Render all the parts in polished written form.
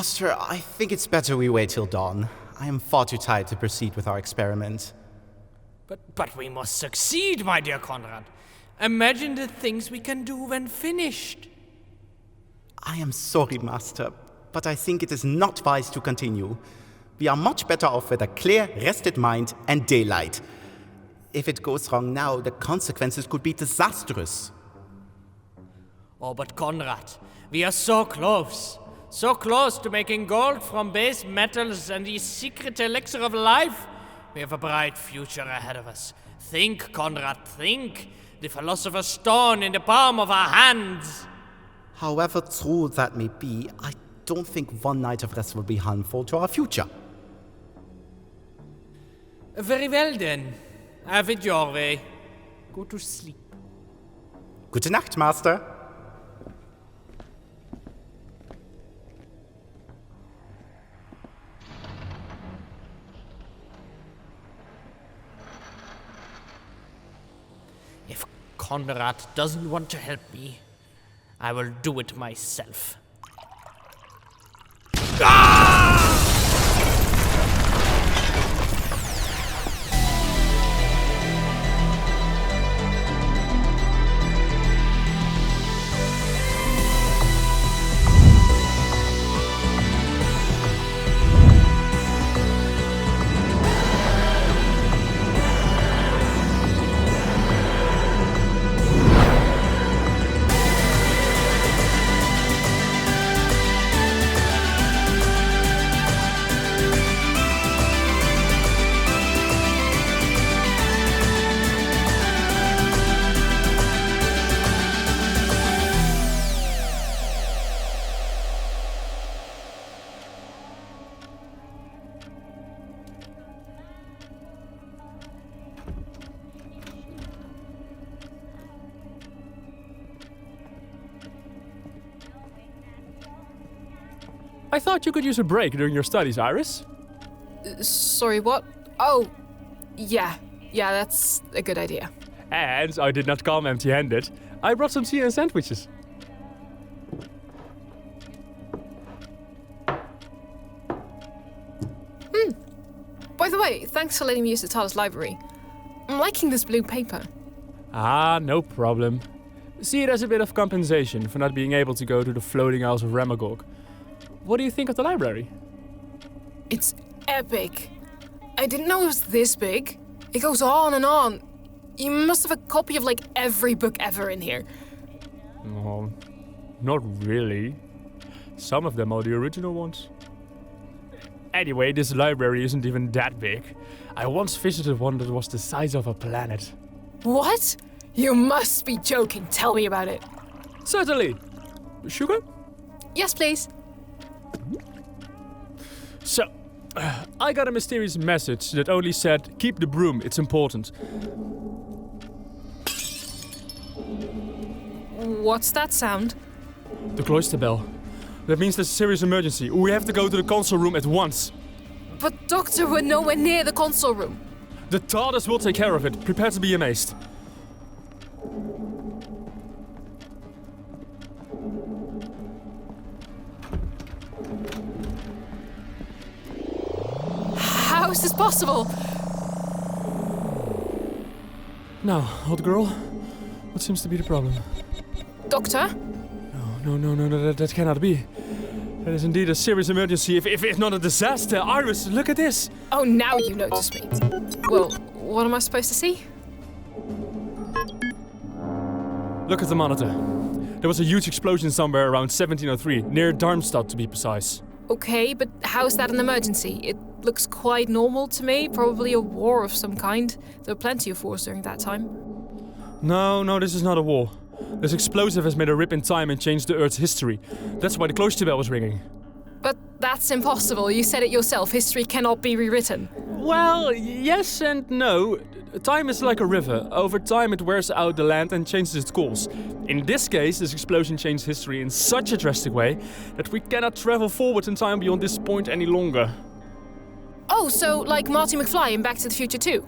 Master, I think it's better we wait till dawn. I am far too tired to proceed with our experiment. But we must succeed, my dear Konrad. Imagine the things we can do when finished. I am sorry, Master, but I think it is not wise to continue. We are much better off with a clear, rested mind and daylight. If it goes wrong now, the consequences could be disastrous. Oh, but Konrad, we are so close. So close to making gold from base metals and the secret elixir of life. We have a bright future ahead of us. Think, Konrad, think. The Philosopher's Stone in the palm of our hands. However true that may be, I don't think one night of rest will be harmful to our future. Very well then. Have it your way. Go to sleep. Gute Nacht, Master. If Konrad doesn't want to help me, I will do it myself. I thought you could use a break during your studies, Iris. Sorry, what? Oh, yeah, that's a good idea. And I did not come empty-handed. I brought some tea and sandwiches. By the way, thanks for letting me use the TARDIS library. I'm liking this blue paper. Ah, no problem. See it as a bit of compensation for not being able to go to the floating isles of Ramagog. What do you think of the library? It's epic. I didn't know it was this big. It goes on and on. You must have a copy of, like, every book ever in here. Oh, not really. Some of them are the original ones. Anyway, this library isn't even that big. I once visited one that was the size of a planet. What? You must be joking. Tell me about it. Certainly. Sugar? Yes, please. So, I got a mysterious message that only said, keep the broom, it's important. What's that sound? The cloister bell. That means there's a serious emergency. We have to go to the console room at once. But Doctor, we're nowhere near the console room. The TARDIS will take care of it. Prepare to be amazed. How is this possible? Now, old girl, what seems to be the problem? Doctor? No, that cannot be. That is indeed a serious emergency, if not a disaster. Iris, look at this! Oh, now you notice me. Well, what am I supposed to see? Look at the monitor. There was a huge explosion somewhere around 1703, near Darmstadt to be precise. Okay, but how is that an emergency? It looks quite normal to me, probably a war of some kind. There were plenty of wars during that time. No, this is not a war. This explosive has made a rip in time and changed the Earth's history. That's why the cloister bell was ringing. But that's impossible. You said it yourself. History cannot be rewritten. Well, yes and no. Time is like a river. Over time it wears out the land and changes its course. In this case, this explosion changed history in such a drastic way that we cannot travel forward in time beyond this point any longer. Oh, so like Marty McFly in Back to the Future 2?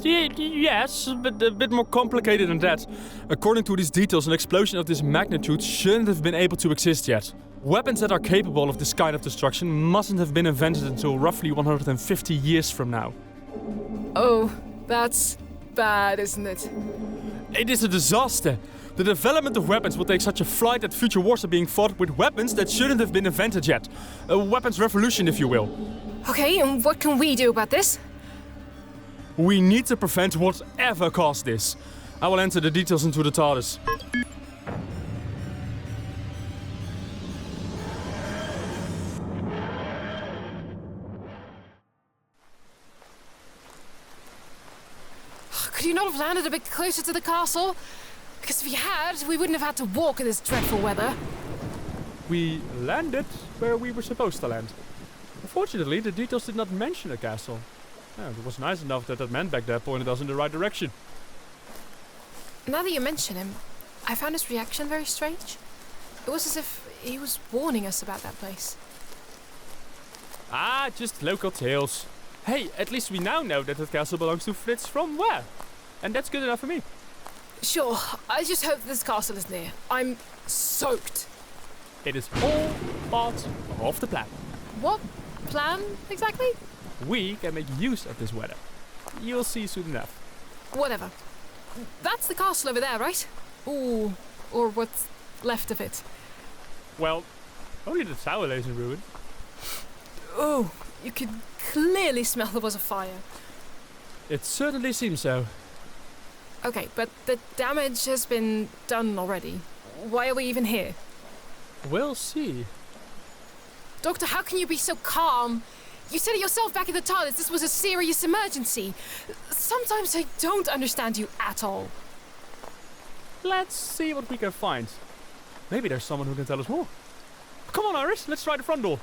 Yes, but a bit more complicated than that. According to these details, an explosion of this magnitude shouldn't have been able to exist yet. Weapons that are capable of this kind of destruction mustn't have been invented until roughly 150 years from now. Oh, that's bad, isn't it? It is a disaster. The development of weapons will take such a flight that future wars are being fought with weapons that shouldn't have been invented yet. A weapons revolution, if you will. Okay, and what can we do about this? We need to prevent whatever caused this. I will enter the details into the TARDIS. Could you not have landed a bit closer to the castle? Because if you had, we wouldn't have had to walk in this dreadful weather. We landed where we were supposed to land. Unfortunately, the details did not mention a castle. It was nice enough that man back there pointed us in the right direction. Now that you mention him, I found his reaction very strange. It was as if he was warning us about that place. Ah, just local tales. Hey, at least we now know that castle belongs to Fritz from Wer. And that's good enough for me. Sure, I just hope this castle is near. I'm soaked. It is all part of the plan. What plan, exactly? We can make use of this weather. You'll see soon enough. Whatever. That's the castle over there, right? Ooh, or what's left of it. Well, only the tower lays in ruin. Oh, you could clearly smell there was a fire. It certainly seems so. Okay, but the damage has been done already. Why are we even here? We'll see. Doctor, how can you be so calm? You said it yourself back in the TARDIS, this was a serious emergency. Sometimes I don't understand you at all. Let's see what we can find. Maybe there's someone who can tell us more. Come on, Iris, let's try the front door.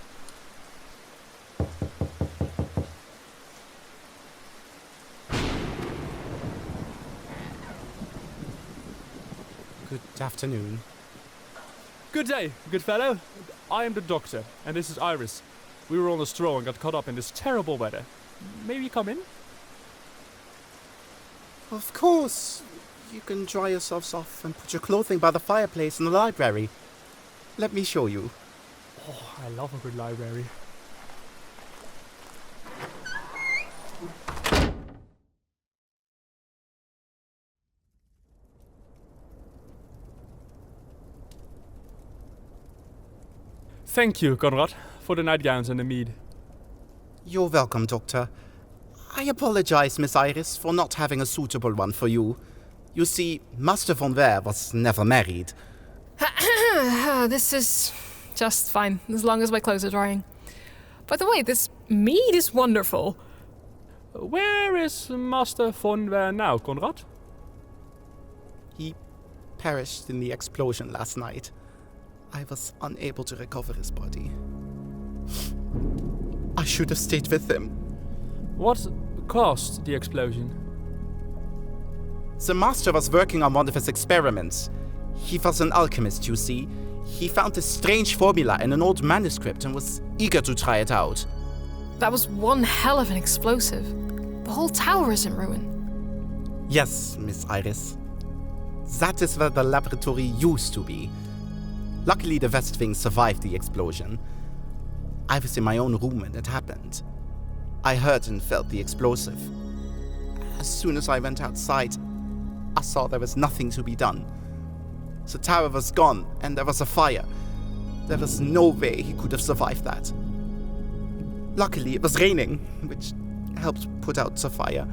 Good afternoon. Good day, good fellow. I am the doctor, and this is Iris. We were on a stroll and got caught up in this terrible weather. May we come in? Of course. You can dry yourselves off and put your clothing by the fireplace in the library. Let me show you. Oh, I love a good library. Thank you, Konrad, for the nightgowns and the mead. You're welcome, Doctor. I apologize, Miss Iris, for not having a suitable one for you. You see, Master von Wer was never married. This is just fine, as long as my clothes are drying. By the way, this mead is wonderful. Where is Master von Wer now, Konrad? He perished in the explosion last night. I was unable to recover his body. I should have stayed with him. What caused the explosion? The master was working on one of his experiments. He was an alchemist, you see. He found this strange formula in an old manuscript and was eager to try it out. That was one hell of an explosive. The whole tower is in ruin. Yes, Miss Iris. That is where the laboratory used to be. Luckily, the West Wing survived the explosion. I was in my own room when it happened. I heard and felt the explosive. As soon as I went outside, I saw there was nothing to be done. The tower was gone, and there was a fire. There was no way he could have survived that. Luckily, it was raining, which helped put out the fire.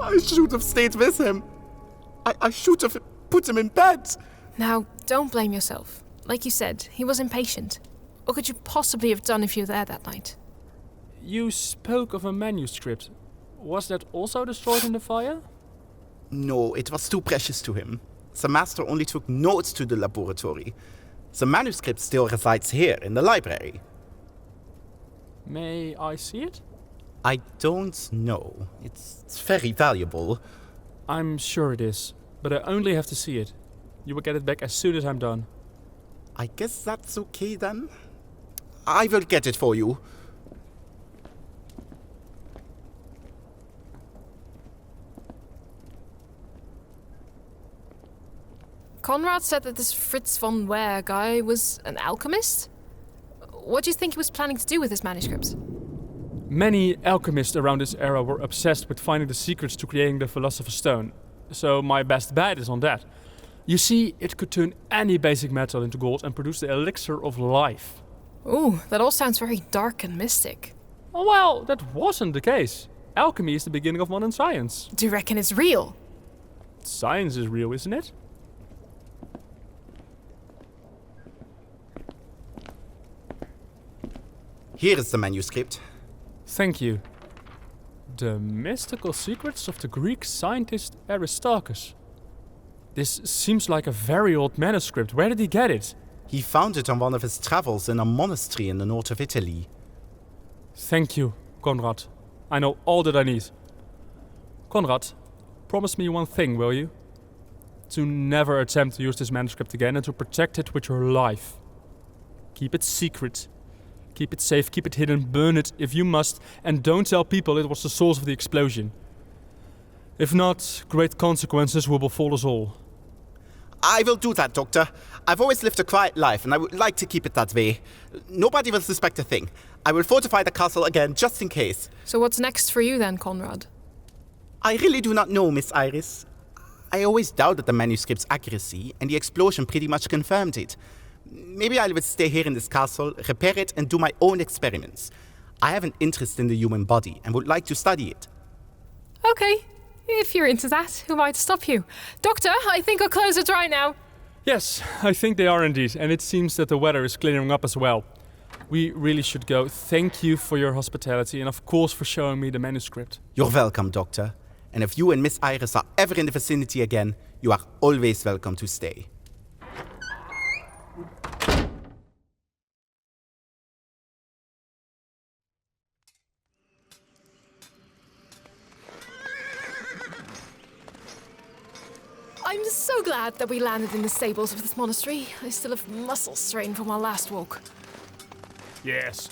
I should have stayed with him. I should have put him in bed. Now, don't blame yourself. Like you said, he was impatient. What could you possibly have done if you were there that night? You spoke of a manuscript. Was that also destroyed in the fire? No, it was too precious to him. The master only took notes to the laboratory. The manuscript still resides here in the library. May I see it? I don't know. It's very valuable. I'm sure it is, but I only have to see it. You will get it back as soon as I'm done. I guess that's okay then. I will get it for you. Konrad said that this Fritz von Wer guy was an alchemist. What do you think he was planning to do with his manuscripts? Many alchemists around this era were obsessed with finding the secrets to creating the Philosopher's Stone, so my best bet is on that. You see, it could turn any basic metal into gold and produce the elixir of life. Ooh, that all sounds very dark and mystic. Oh, well, that wasn't the case. Alchemy is the beginning of modern science. Do you reckon it's real? Science is real, isn't it? Here is the manuscript. Thank you. The mystical secrets of the Greek scientist Aristarchus. This seems like a very old manuscript. Where did he get it? He found it on one of his travels in a monastery in the north of Italy. Thank you, Konrad. I know all that I need. Konrad, promise me one thing, will you? To never attempt to use this manuscript again and to protect it with your life. Keep it secret. Keep it safe, keep it hidden, burn it if you must, and don't tell people it was the source of the explosion. If not, great consequences will befall us all. I will do that, Doctor. I've always lived a quiet life, and I would like to keep it that way. Nobody will suspect a thing. I will fortify the castle again, just in case. So what's next for you then, Konrad? I really do not know, Miss Iris. I always doubted the manuscript's accuracy, and the explosion pretty much confirmed it. Maybe I will stay here in this castle, repair it, and do my own experiments. I have an interest in the human body, and would like to study it. Okay, if you're into that, who am I to stop you? Doctor, I think our clothes are dry now. Yes, I think they are indeed, and it seems that the weather is clearing up as well. We really should go. Thank you for your hospitality, and of course for showing me the manuscript. You're welcome, Doctor. And if you and Miss Iris are ever in the vicinity again, you are always welcome to stay. I'm so glad that we landed in the stables of this monastery. I still have muscle strain from our last walk. Yes.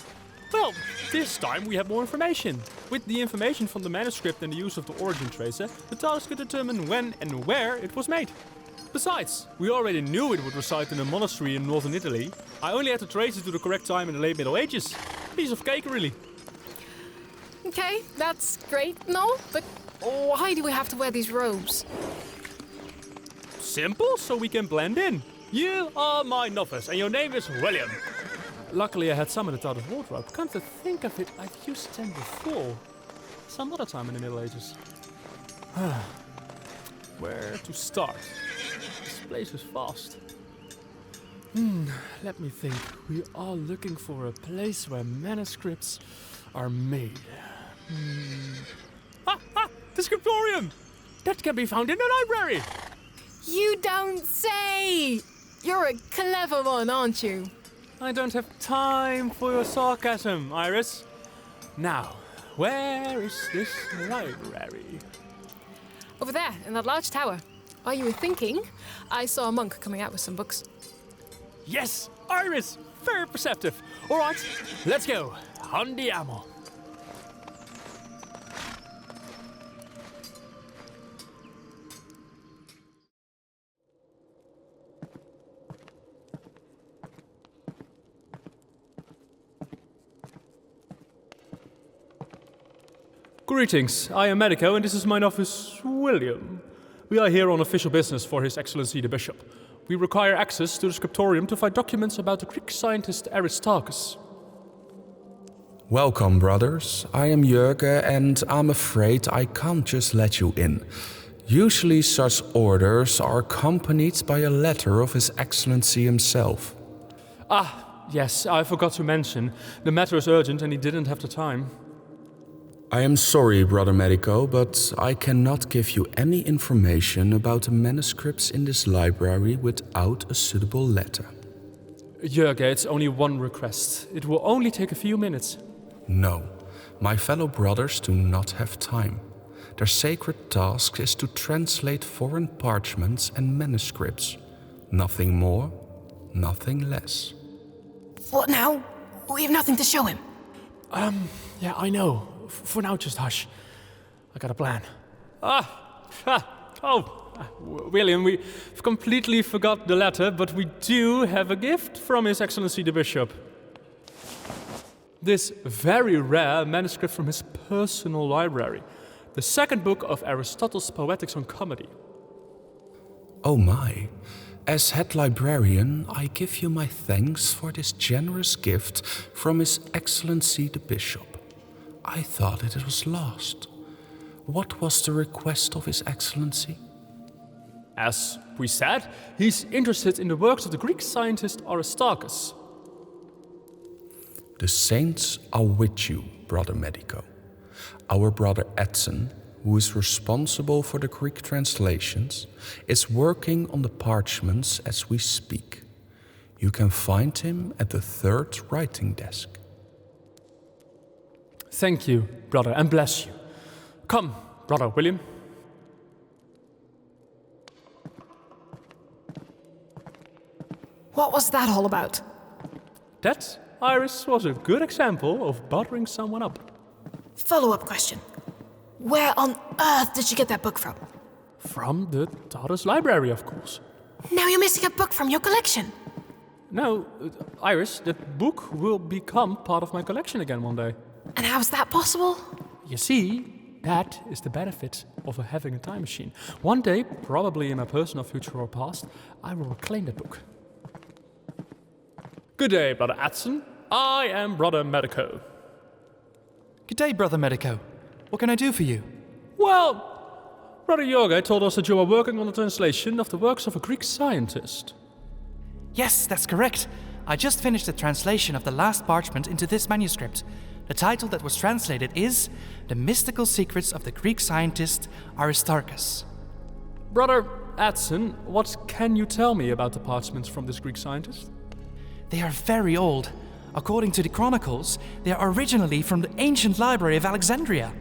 Well, this time we have more information. With the information from the manuscript and the use of the origin tracer, the TARDIS could determine when and where it was made. Besides, we already knew it would reside in a monastery in northern Italy. I only had to trace it to the correct time in the late Middle Ages. Piece of cake, really. Okay, that's great, no, but why do we have to wear these robes? Simple, so we can blend in. You are my novice, and your name is William. Luckily, I had some in the TARDIS wardrobe. Come to think of it, I've used them before. Some other time in the Middle Ages. Where to start? This place is vast. Let me think. We are looking for a place where manuscripts are made. The scriptorium! That can be found in the library! You don't say! You're a clever one, aren't you? I don't have time for your sarcasm, Iris. Now, where is this library? Over there, in that large tower. While you were thinking, I saw a monk coming out with some books. Yes, Iris! Very perceptive. All right, let's go. Andiamo. Greetings, I am Medico and this is my novice, William. We are here on official business for His Excellency the Bishop. We require access to the scriptorium to find documents about the Greek scientist Aristarchus. Welcome, brothers. I am Jorge and I'm afraid I can't just let you in. Usually such orders are accompanied by a letter of His Excellency himself. Yes, I forgot to mention. The matter is urgent and he didn't have the time. I am sorry, Brother Medico, but I cannot give you any information about the manuscripts in this library without a suitable letter. Jorge, it's only one request. It will only take a few minutes. No, my fellow brothers do not have time. Their sacred task is to translate foreign parchments and manuscripts. Nothing more, nothing less. What now? We have nothing to show him. Yeah, I know. For now, just hush. I got a plan. William, we've completely forgot the letter, but we do have a gift from His Excellency the Bishop. This very rare manuscript from his personal library. The second book of Aristotle's Poetics on Comedy. Oh my. As head librarian, I give you my thanks for this generous gift from His Excellency the Bishop. I thought it was lost. What was the request of His Excellency? As we said, he's interested in the works of the Greek scientist Aristarchus. The saints are with you, Brother Medico. Our brother Adson, who is responsible for the Greek translations, is working on the parchments as we speak. You can find him at the third writing desk. Thank you, brother, and bless you. Come, brother William. What was that all about? That, Iris, was a good example of buttering someone up. Follow-up question. Where on earth did you get that book from? From the TARDIS library, of course. Now you're missing a book from your collection. No, Iris, that book will become part of my collection again one day. And how's that possible? You see, that is the benefit of having a time machine. One day, probably in my personal future or past, I will reclaim that book. Good day, Brother Adson. I am Brother Medico. Good day, Brother Medico. What can I do for you? Well, Brother Jorge told us that you are working on the translation of the works of a Greek scientist. Yes, that's correct. I just finished the translation of the last parchment into this manuscript. The title that was translated is The Mystical Secrets of the Greek Scientist Aristarchus. Brother Adson, what can you tell me about the parchments from this Greek scientist? They are very old. According to the chronicles, they are originally from the ancient library of Alexandria.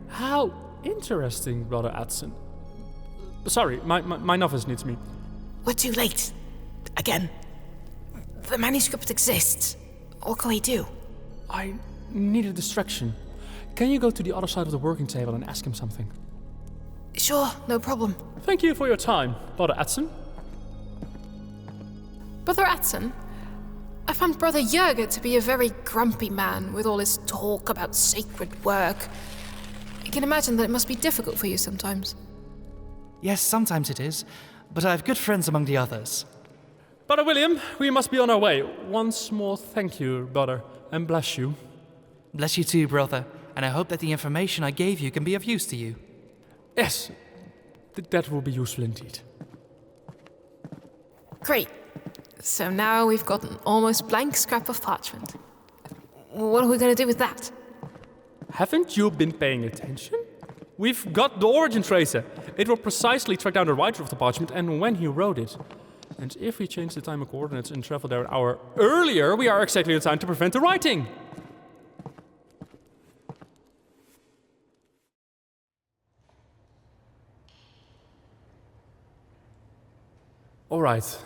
How interesting, Brother Adson. Sorry, my novice needs me. We're too late. Again. The manuscript exists. What can we do? I need a distraction. Can you go to the other side of the working table and ask him something? Sure, no problem. Thank you for your time, Brother Adson. Brother Adson, I found Brother Jorge to be a very grumpy man with all his talk about sacred work. I can imagine that it must be difficult for you sometimes. Yes, sometimes it is, but I have good friends among the others. Brother William, we must be on our way. Once more, thank you, brother, and bless you. Bless you too, brother, and I hope that the information I gave you can be of use to you. Yes, that will be useful indeed. Great. So now we've got an almost blank scrap of parchment. What are we going to do with that? Haven't you been paying attention? We've got the origin tracer. It will precisely track down the writer of the parchment and when he wrote it. And if we change the time and coordinates and travel there an hour earlier, we are exactly the time to prevent the writing. All right.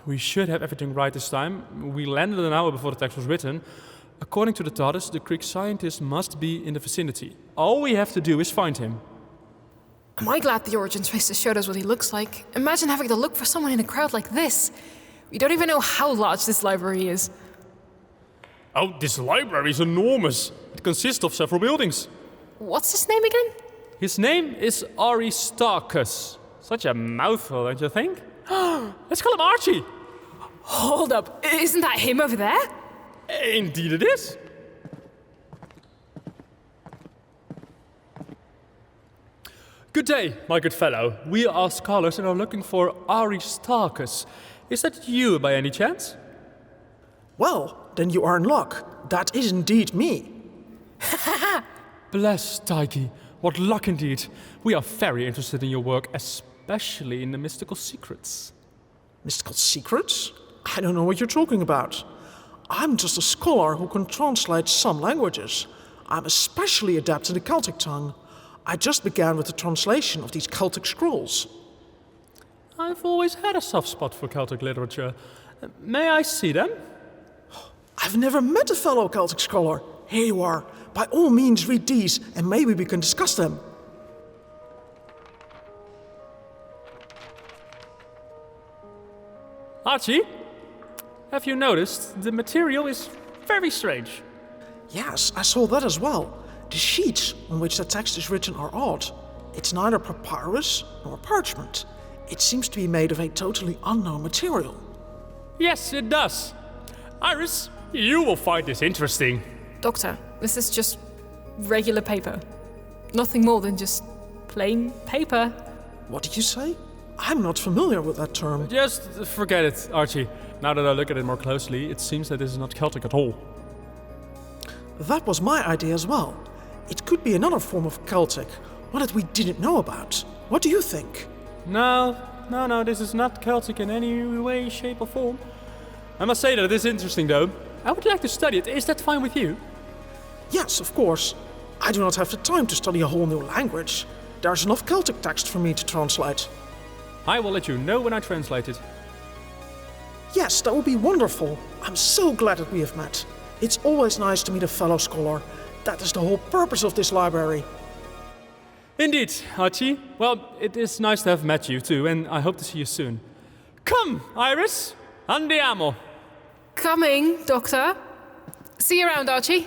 We should have everything right this time. We landed an hour before the text was written. According to the TARDIS, the Greek scientist must be in the vicinity. All we have to do is find him. Am I glad the origin tracer showed us what he looks like? Imagine having to look for someone in a crowd like this. We don't even know how large this library is. Oh, this library is enormous. It consists of several buildings. What's his name again? His name is Aristarchus. Such a mouthful, don't you think? Let's call him Archie. Hold up, isn't that him over there? Indeed it is. Good day, my good fellow. We are scholars and are looking for Aristarchus. Is that you by any chance? Well, then you are in luck. That is indeed me. Bless Tyche. What luck indeed. We are very interested in your work, especially in the mystical secrets. Mystical secrets? I don't know what you're talking about. I'm just a scholar who can translate some languages. I'm especially adept in the Celtic tongue. I just began with the translation of these Celtic scrolls. I've always had a soft spot for Celtic literature. May I see them? I've never met a fellow Celtic scholar. Here you are. By all means read these and maybe we can discuss them. Archie, have you noticed the material is very strange? Yes, I saw that as well. The sheets on which the text is written are odd. It's neither papyrus nor parchment. It seems to be made of a totally unknown material. Yes, it does. Iris, you will find this interesting. Doctor, this is just regular paper. Nothing more than just plain paper. What did you say? I'm not familiar with that term. Just forget it, Archie. Now that I look at it more closely, it seems that this is not Celtic at all. That was my idea as well. It could be another form of Celtic, one that we didn't know about. What do you think? No, this is not Celtic in any way, shape or form. I must say that it is interesting though. I would like to study it. Is that fine with you? Yes, of course. I do not have the time to study a whole new language. There's enough Celtic text for me to translate. I will let you know when I translate it. Yes, that would be wonderful. I'm so glad that we have met. It's always nice to meet a fellow scholar. That is the whole purpose of this library. Indeed, Archie. Well, it is nice to have met you too, and I hope to see you soon. Come, Iris. Andiamo. Coming, Doctor. See you around, Archie.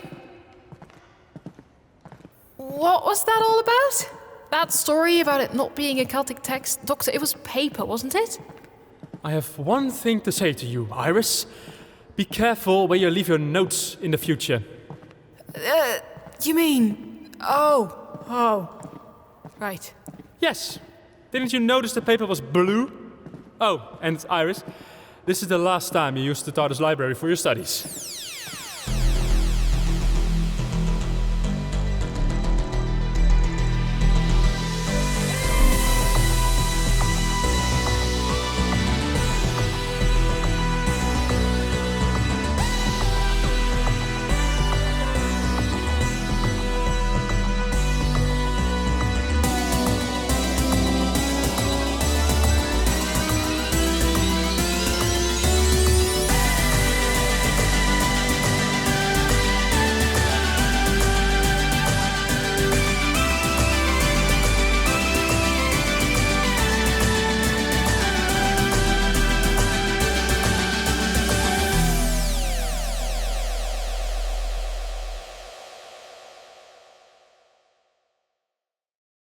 What was that all about? That story about it not being a Celtic text? Doctor, it was paper, wasn't it? I have one thing to say to you, Iris. Be careful where you leave your notes in the future. You mean... Oh. Right. Yes. Didn't you notice the paper was blue? Oh, and Iris, this is the last time you use the TARDIS library for your studies.